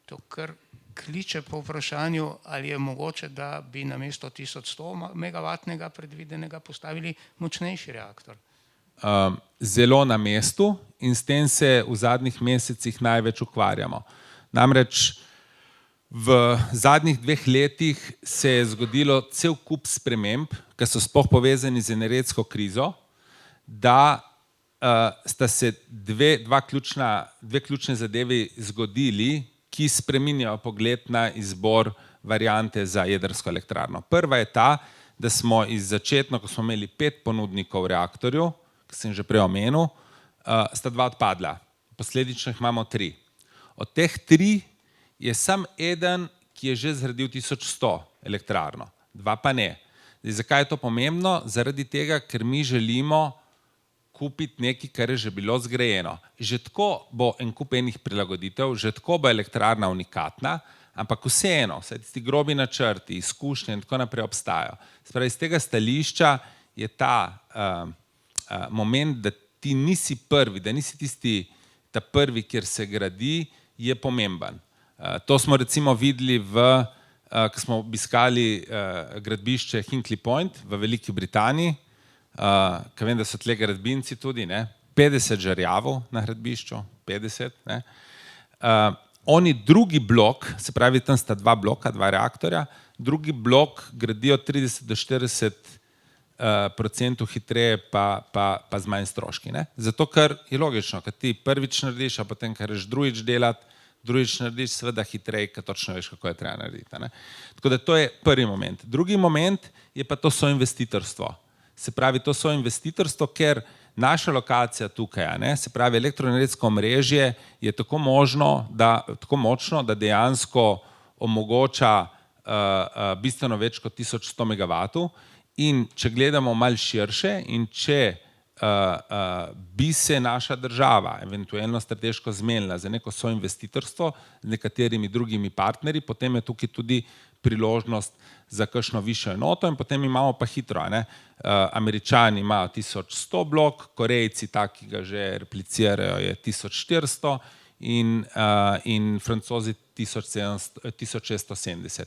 To kar kliče po vprašanju, ali je mogoče, da bi namesto 1100 megavatnega predvidenega postavili močnejši reaktor. Zelo na mestu in s tem se v zadnjih mesecih največ ukvarjamo. Namreč v zadnjih 2 letih se je zgodilo cel kup sprememb, ki so sploh povezani z energetsko krizo, da sta se dve ključne zadevi zgodili, ki spreminjajo pogled na izbor variante za jedrsko elektrarno. Prva je ta, da smo začetno, ko smo imeli 5 ponudnikov reaktorjev, ki sem že prej omenil, sta 2 odpadla. Posledično jih imamo 3. Od teh 3 je samo eden, ki je že zgradil 1100 elektrarno, 2 pa ne. Zdaj, zakaj je to pomembno? Zaradi tega, ker mi želimo kupiti nekaj, kar je že bilo zgrajeno. Že tako bo en kup enih prilagoditev, že tako bo elektrarna unikatna, ampak vseeno, vse tisti grobi načrti, izkušnje in tako naprej obstajajo. Spravi, iz tega stališča je ta moment, da ti nisi prvi, da nisi ta prvi, kjer se gradi, je pomemben. To smo recimo videli, ko smo obiskali gradbišče Hinkley Point v Veliki Britaniji, ko vem, da so tle gradbinci tudi, 50 žerjavov na gradbišču, 50. Oni drugi blok, se pravi, tam sta 2 bloka, 2 reaktorja, drugi blok gradijo 30 do 40% hitreje pa z manj stroški. Zato, ker je logično, kad ti prvič narediš, a potem, kar ješ drugič delati, drugič narediš seveda hitreje, ker točno veš, kako je treba narediti. Tako da to je prvi moment. Drugi moment je pa to soinvestitorstvo. Se pravi, to soinvestitorstvo, ker naša lokacija tukaj, se pravi, elektroenergetsko omrežje je tako močno, da dejansko omogoča bistveno več kot 1100 megavatov. In če gledamo malo širše in če bi se naša država eventualno strateško zmenila za neko soinvestitorstvo z nekaterimi drugimi partnerji, potem je tukaj tudi priložnost za kakšno višjo enoto in potem imamo pa hitro. Američani imajo 1100 blok, Korejci takega že replicirajo je 1400 in Francozi 1670.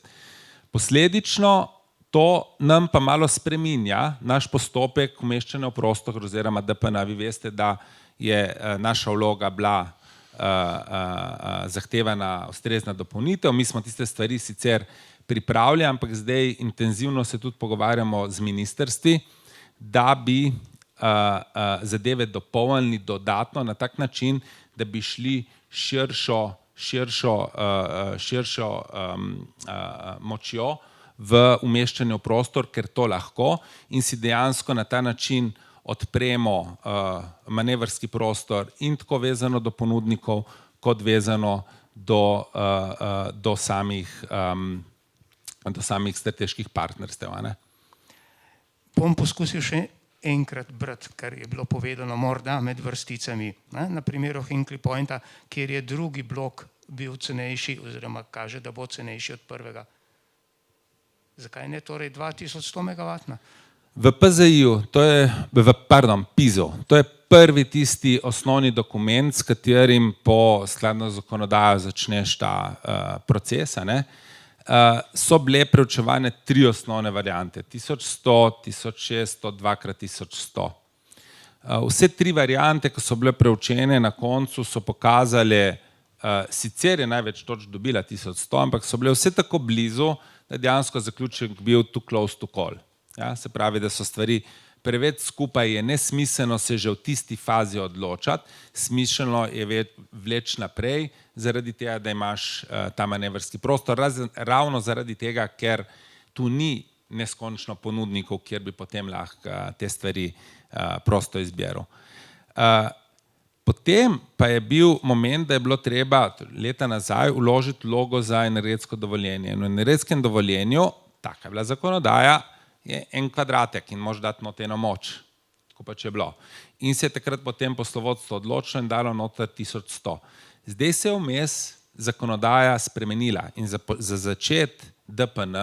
Posledično to nam pa malo spreminja naš postopek umeščanja v prostor oziroma DPN. Vi veste, da je naša vloga bila zahtevana ustrezna dopolnitev. Mi smo tiste stvari sicer pripravili, ampak zdaj intenzivno se tudi pogovarjamo z ministrstvi, da bi zadeve dopolnili dodatno na tak način, da bi šli širšo močjo v umeščanje v prostor, ker to lahko in si dejansko na ta način odpremo manevrski prostor in tako vezano do ponudnikov, kot vezano do samih strateških partnerstev. Bom poskusil še enkrat brati, kar je bilo povedano morda med vrsticami. Na primeru Hinkley Pointa, kjer je drugi blok bil cenejši oziroma kaže, da bo cenejši od prvega. Zakaj ne torej 2100 megavatna? V PZI-ju, PIZ-u, to je prvi tisti osnovni dokument, s katerim po skladno zakonodajo začneš ta proces. So bile preučevane 3 osnovne variante, 1100, 1600, 2x1100. Vse 3 variante, ko so bile preučene, na koncu so pokazale, sicer je največ točk dobila 1100, ampak so bile vse tako blizu, da dejansko zaključek bil too close to call. Se pravi, da so stvari preveč skupaj, je nesmiselno se že v tisti fazi odločati, smiselno je vleči naprej, zaradi tega, da imaš ta manevrski prostor, ravno zaradi tega, ker tu ni neskončno ponudnikov, kjer bi potem lahko te stvari prosto izbiral. Potem pa je bil moment, da je bilo treba leta nazaj vložiti vlogo za energetsko dovoljenje. V energetskem dovoljenju, taka je bila zakonodaja, je en kvadratek in moraš dati not eno moč, tako pač je bilo. In se je takrat potem poslovodstvo odločilo in dalo noter 1100. Zdaj se je vmes zakonodaja spremenila in za začet DPN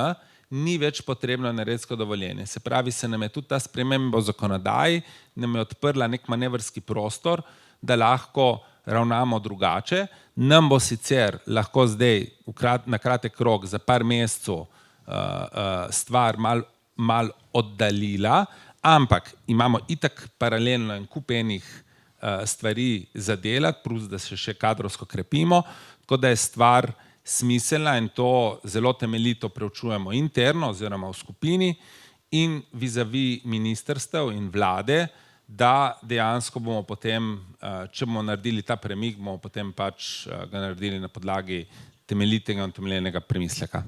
ni več potrebno energetsko dovoljenje. Se pravi, se nam je tudi ta sprememba v zakonodaji, nam je odprla nek manevrski prostor, da lahko ravnamo drugače. Nam bo sicer lahko zdaj na kratek rok za par mesecev stvar mal oddaljila, ampak imamo itak paralelno en kup enih stvari za delati, plus da se še kadrovsko krepimo, tako da je stvar smiselna in to zelo temeljito preučujemo interno oziroma v skupini in vis-a-vis ministrstev in vlade, da dejansko bomo potem, če bomo naredili ta premik, bomo potem pač ga naredili na podlagi temeljitega in utemeljenega premisleka.